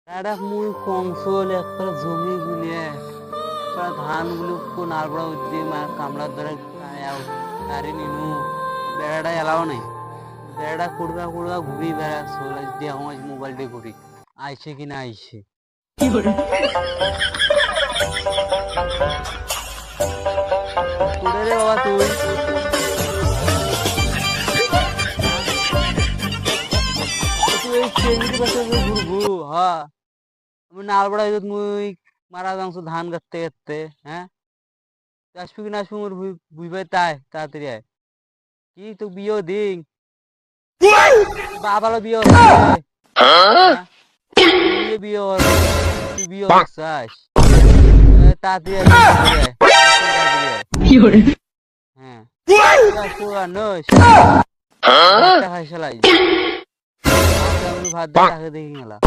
একটা মুই কংসল একটা জমি গুলিয়ে ধান গুলো নাড়বড়া উদ্দি কামলার ধরে গাড়ি নিনু বেড়াটা এলাও নাই বেড়াটা কুড়গা কুড়গা ঘুরি বেড়া সোলা দিয়ে আমার মোবাইল দিয়ে ঘুরি আইছে কিনা আইছে কুড়ে রে বাবা তুই তুই চেঙ্গি পাশে ঘুরবো হ্যাঁ আমি নালবড়া মুই মারা যাংছো ধান কাটতে কাটতে হ্যাঁ আসবি কিনা আসবি মোর বুঝবে তাই তাড়াতাড়ি আয় কি তো বিয়ে দিন বাবারও বিয়ে হচ্ছে বিয়ে তুই বিয়ে হচ্ছিস তাড়াতাড়ি হ্যাঁ খাই চালাই ভাত দেখি গেলা